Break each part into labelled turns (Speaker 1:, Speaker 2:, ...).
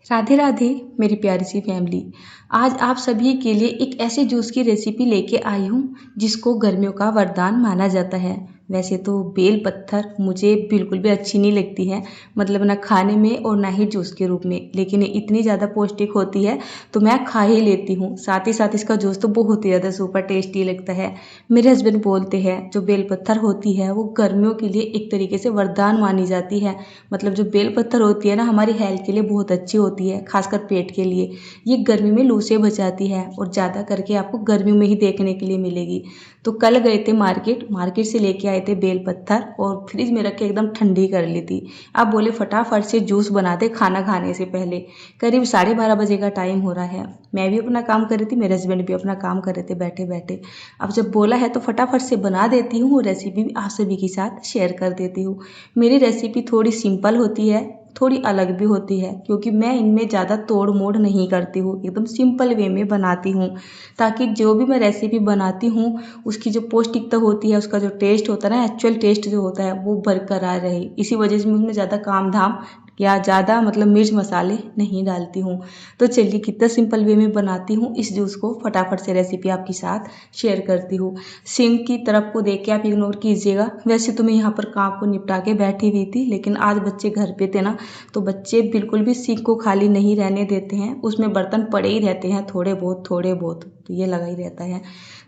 Speaker 1: राधे राधे मेरी प्यारी सी फैमिली। आज आप सभी के लिए एक ऐसे जूस की रेसिपी लेके आई हूँ जिसको गर्मियों का वरदान माना जाता है। वैसे तो बेल पत्थर मुझे बिल्कुल भी अच्छी नहीं लगती है, मतलब ना खाने में और ना ही जूस के रूप में, लेकिन ये इतनी ज़्यादा पौष्टिक होती है तो मैं खा ही लेती हूँ। साथ ही साथ इसका जूस तो बहुत ही ज़्यादा सुपर टेस्टी लगता है। मेरे हस्बैंड बोलते हैं जो बेल पत्थर होती है वो गर्मियों के लिए एक तरीके से वरदान मानी जाती है। मतलब जो बेल पत्थर होती है ना, हमारी हेल्थ के लिए बहुत अच्छी होती है, खासकर पेट के लिए। ये गर्मी में लू से बचाती है और ज़्यादा करके आपको गर्मियों में ही देखने के लिए मिलेगी। तो कल गए थे मार्केट से लेके आए थे बेल पत्थर और फ्रिज में रख के एकदम ठंडी कर ली थी। अब बोले फटाफट से जूस बना दे खाना खाने से पहले। करीब 12:30 बजे का टाइम हो रहा है। मैं भी अपना काम कर रही थी, मेरे हस्बैंड भी अपना काम कर रहे थे बैठे बैठे। अब जब बोला है तो फटाफट से बना देती हूँ, रेसिपी भी आप सभी के साथ शेयर कर देती हूँ। मेरी रेसिपी थोड़ी सिंपल होती है, थोड़ी अलग भी होती है, क्योंकि मैं इनमें ज़्यादा तोड़ मोड़ नहीं करती हूँ, एकदम सिंपल वे में बनाती हूँ, ताकि जो भी मैं रेसिपी बनाती हूँ उसकी जो पौष्टिकता होती है, उसका जो टेस्ट होता है ना, एक्चुअल टेस्ट जो होता है वो बरकरार रहे। इसी वजह से मैं उसमें ज़्यादा काम धाम या ज़्यादा मतलब मिर्च मसाले नहीं डालती हूँ। तो चलिए कितना सिंपल वे में बनाती हूँ इस जूस को, फटाफट से रेसिपी आपके साथ शेयर करती हूँ। सिंक की तरफ को देख के आप इग्नोर कीजिएगा। वैसे तो मैं यहाँ पर काम को निपटा के बैठी हुई थी, लेकिन आज बच्चे घर पे थे ना, तो बच्चे बिल्कुल भी सिंक को खाली नहीं रहने देते हैं, उसमें बर्तन पड़े ही रहते हैं थोड़े बहुत, तो ये लगा ही रहता है।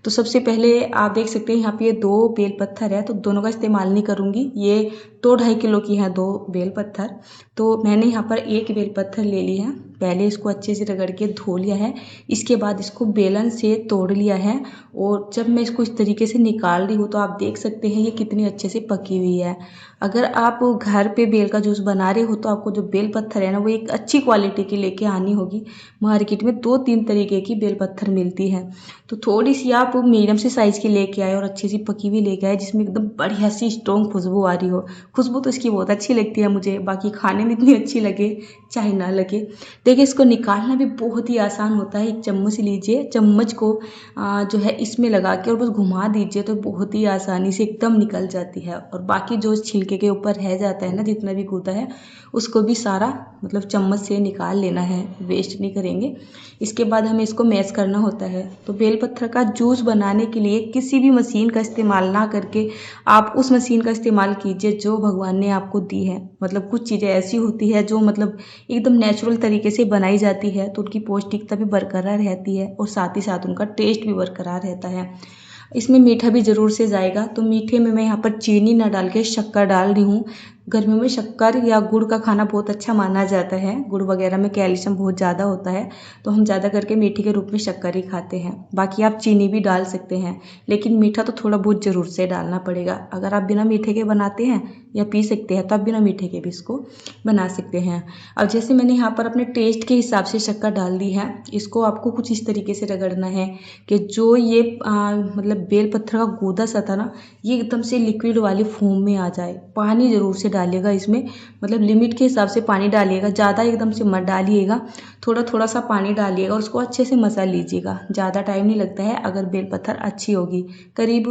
Speaker 1: तो सबसे पहले आप देख सकते हैं यहाँ पे ये 2 बेल पत्थर है, तो दोनों का इस्तेमाल नहीं करूँगी। ये 2-2.5 किलो की है 2 बेल पत्थर। तो मैंने यहाँ पर 1 बेल पत्थर ले ली है। पहले इसको अच्छे से रगड़ के धो लिया है, इसके बाद इसको बेलन से तोड़ लिया है। और जब मैं इसको इस तरीके से निकाल रही हूँ तो आप देख सकते हैं ये कितनी अच्छे से पकी हुई है। अगर आप घर पे बेल का जूस बना रहे हो तो आपको जो बेल पत्थर है ना, वो एक अच्छी क्वालिटी की लेके आनी होगी। मार्केट में 2-3 तरीके की बेल पत्थर मिलती है, तो थोड़ी सी आप मीडियम से साइज़ की लेके आए और अच्छी सी पकी हुई लेके आए, जिसमें एकदम बढ़िया सी स्ट्रॉन्ग खुशबू आ रही हो। खुशबू तो इसकी बहुत अच्छी लगती है मुझे, बाकी खाने में इतनी अच्छी लगे चाहे ना लगे। देखिए इसको निकालना भी बहुत ही आसान होता है। एक चम्मच लीजिए, चम्मच को जो है इसमें लगा के और बस घुमा दीजिए तो बहुत ही आसानी से एकदम निकल जाती है। और बाकी जो छिलके के ऊपर रह जाता है ना, जितना भी गूदा है उसको भी सारा मतलब चम्मच से निकाल लेना है, वेस्ट नहीं करेंगे। इसके बाद हमें इसको मैश करना होता है। तो बेल पत्थर का जूस बनाने के लिए किसी भी मशीन का इस्तेमाल ना करके आप उस मशीन का इस्तेमाल कीजिए जो भगवान ने आपको दी है। मतलब कुछ चीज़ें ऐसी होती है जो मतलब एकदम नेचुरल तरीके से बनाई जाती है, तो उनकी पौष्टिकता भी बरकरार रहती है और साथ ही साथ उनका टेस्ट भी बरकरार रहता है। इसमें मीठा भी ज़रूर से जाएगा, तो मीठे में मैं यहाँ पर चीनी ना डाल के शक्कर डाल रही हूँ। गर्मियों में शक्कर या गुड़ का खाना बहुत अच्छा माना जाता है। गुड़ वगैरह में कैल्शियम बहुत ज़्यादा होता है, तो हम ज़्यादा करके मीठे के रूप में शक्कर ही खाते हैं। बाकी आप चीनी भी डाल सकते हैं, लेकिन मीठा तो थोड़ा बहुत ज़रूर से डालना पड़ेगा। अगर आप बिना मीठे के बनाते हैं या पी सकते हैं तो आप बिना मीठे के भी इसको बना सकते हैं। अब जैसे मैंने यहाँ पर अपने टेस्ट के हिसाब से शक्कर डाल दी है, इसको आपको कुछ इस तरीके से रगड़ना है कि जो ये मतलब बेल पत्थर का गूदा सा था ना, ये एकदम से लिक्विड वाली फॉर्म में आ जाए। पानी ज़रूर से डालिएगा इसमें, मतलब लिमिट के हिसाब से पानी डालिएगा, ज़्यादा एकदम से मत डालिएगा, थोड़ा थोड़ा सा पानी डालिएगा और उसको अच्छे से मसल लीजिएगा। ज़्यादा टाइम नहीं लगता है अगर बेल पत्थर अच्छी होगी, करीब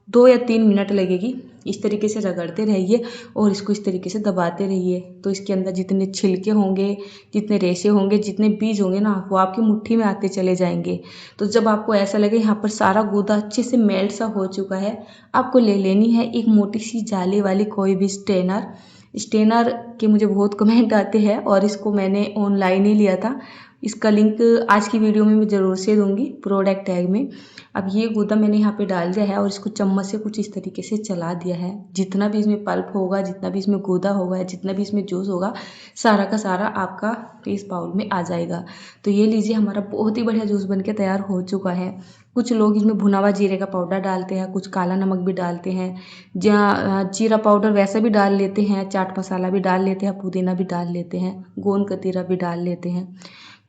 Speaker 1: 2 या 3 मिनट लगेगी। इस तरीके से रगड़ते रहिए और इसको इस तरीके से दबाते रहिए, तो इसके अंदर जितने छिलके होंगे, जितने रेशे होंगे, जितने बीज होंगे ना, वो आपकी मुट्ठी में आते चले जाएंगे। तो जब आपको ऐसा लगे यहाँ पर सारा गूदा अच्छे से मेल्ट सा हो चुका है, आपको ले लेनी है एक मोटी सी जाली वाली कोई भी स्टेनर के मुझे बहुत कमेंट आते हैं और इसको मैंने ऑनलाइन ही लिया था। इसका लिंक आज की वीडियो में मैं ज़रूर से दूंगी प्रोडक्ट टैग में। अब ये गूदा मैंने यहाँ पे डाल दिया है और इसको चम्मच से कुछ इस तरीके से चला दिया है। जितना भी इसमें पल्प होगा, जितना भी इसमें गूदा होगा, जितना भी इसमें जूस होगा, सारा का सारा आपका इस बाउल में आ जाएगा। तो ये लीजिए, हमारा बहुत ही बढ़िया जूस बनके तैयार हो चुका है। कुछ लोग इसमें भुना हुआ जीरे का पाउडर डालते हैं, कुछ काला नमक भी डालते हैं, जीरा पाउडर वैसा भी डाल लेते हैं, चाट मसाला भी डाल लेते हैं, पुदीना भी डाल लेते हैं, गोंद कतीरा भी डाल लेते हैं।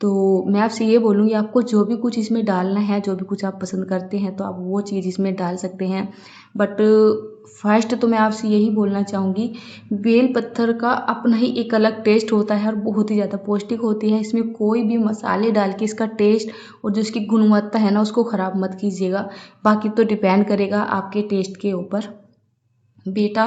Speaker 1: तो मैं आपसे ये बोलूँगी, आपको जो भी कुछ इसमें डालना है, जो भी कुछ आप पसंद करते हैं तो आप वो चीज़ इसमें डाल सकते हैं। बट फर्स्ट तो मैं आपसे यही बोलना चाहूँगी, बेल पत्थर का अपना ही एक अलग टेस्ट होता है और बहुत ही ज़्यादा पौष्टिक होती है। इसमें कोई भी मसाले डाल के इसका टेस्ट और जो इसकी गुणवत्ता है ना, उसको ख़राब मत कीजिएगा। बाकी तो डिपेंड करेगा आपके टेस्ट के ऊपर। बेटा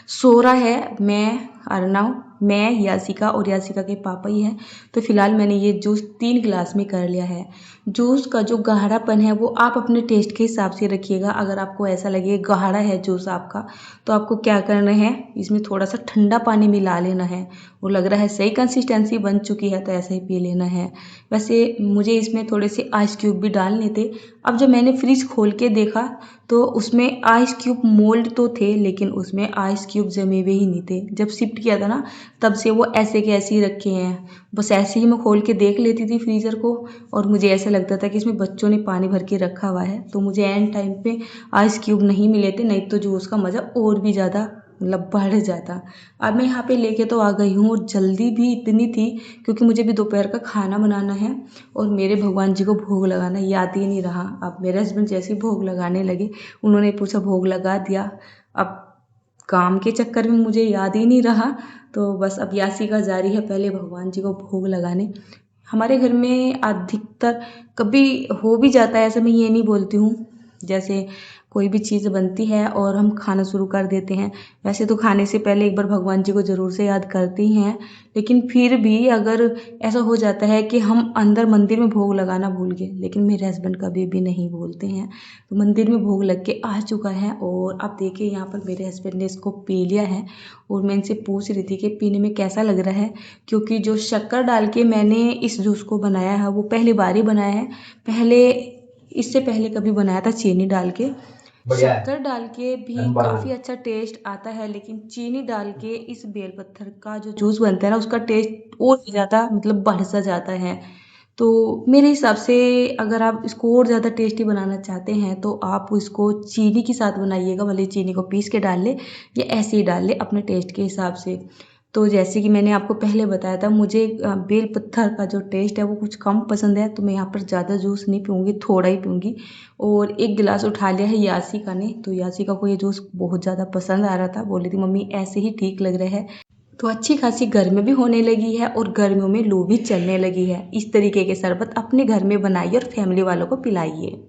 Speaker 1: सो रहा है, मैं अर्नव, मैं, यासिका और यासिका के पापा ही हैं। तो फिलहाल मैंने ये जूस 3 गिलास में कर लिया है। जूस का जो गाढ़ापन है वो आप अपने टेस्ट के हिसाब से रखिएगा। अगर आपको ऐसा लगे गाढ़ा है जूस आपका, तो आपको क्या करना है, इसमें थोड़ा सा ठंडा पानी मिला लेना है। वो लग रहा है सही कंसिस्टेंसी बन चुकी है तो ऐसे ही पी लेना है। वैसे मुझे इसमें थोड़े से आइस क्यूब भी डालने थे। अब जब मैंने फ्रिज खोल के देखा तो उसमें आइस क्यूब मोल्ड तो थे, लेकिन उसमें आइस क्यूब जमे हुए ही नहीं थे। जब शिफ्ट किया था ना, तब से वो ऐसे के ऐसे ही रखे हैं। बस ऐसे ही मैं खोल के देख लेती थी फ्रीज़र को, और मुझे ऐसा लगता था कि इसमें बच्चों ने पानी भर के रखा हुआ है। तो मुझे एंड टाइम पे आइस क्यूब नहीं मिले थे, नहीं तो जो उसका मज़ा और भी ज़्यादा मतलब बढ़ जाता। अब मैं यहाँ पे लेके तो आ गई हूँ, और जल्दी भी इतनी थी क्योंकि मुझे भी दोपहर का खाना बनाना है और मेरे भगवान जी को भोग लगाना याद ही नहीं रहा। अब मेरे हस्बैंड जैसे ही भोग लगाने लगे, उन्होंने पूछा भोग लगा दिया। अब काम के चक्कर में मुझे याद ही नहीं रहा, तो बस अब यासिका जा रही है पहले भगवान जी को भोग लगाने। हमारे घर में अधिकतर कभी हो भी जाता है ऐसा, मैं ये नहीं बोलती हूँ। जैसे कोई भी चीज़ बनती है और हम खाना शुरू कर देते हैं, वैसे तो खाने से पहले एक बार भगवान जी को ज़रूर से याद करते ही हैं, लेकिन फिर भी अगर ऐसा हो जाता है कि हम अंदर मंदिर में भोग लगाना भूल गए, लेकिन मेरे हस्बैंड कभी भी नहीं भूलते हैं। तो मंदिर में भोग लग के आ चुका है, और आप देखिए यहाँ पर मेरे हस्बैंड ने इसको पी लिया है। और मैं इनसे पूछ रही थी कि पीने में कैसा लग रहा है, क्योंकि जो शक्कर डाल के मैंने इस जूस को बनाया है वो पहली बार ही बनाया है। इससे पहले कभी बनाया था चीनी डाल के। शक्कर डाल के भी काफ़ी अच्छा टेस्ट आता है, लेकिन चीनी डाल के इस बेलपत्थर का जो जूस बनता है ना, उसका टेस्ट और भी ज़्यादा मतलब बढ़ सा जाता है। तो मेरे हिसाब से अगर आप इसको और ज़्यादा टेस्टी बनाना चाहते हैं तो आप इसको चीनी के साथ बनाइएगा, भले चीनी को पीस के डाल ले या ऐसे ही डाल ले अपने टेस्ट के हिसाब से। तो जैसे कि मैंने आपको पहले बताया था, मुझे बेल पत्थर का जो टेस्ट है वो कुछ कम पसंद है, तो मैं यहाँ पर ज़्यादा जूस नहीं पीऊँगी, थोड़ा ही पीऊँगी। और एक गिलास उठा लिया है यासिका ने, तो यासिका को ये जूस बहुत ज़्यादा पसंद आ रहा था। बोली थी मम्मी ऐसे ही ठीक लग रहा है। तो अच्छी खासी गर्मी भी होने लगी है और गर्मियों में लू भी चलने लगी है। इस तरीके के शरबत अपने घर में बनाइए और फैमिली वालों को पिलाइए।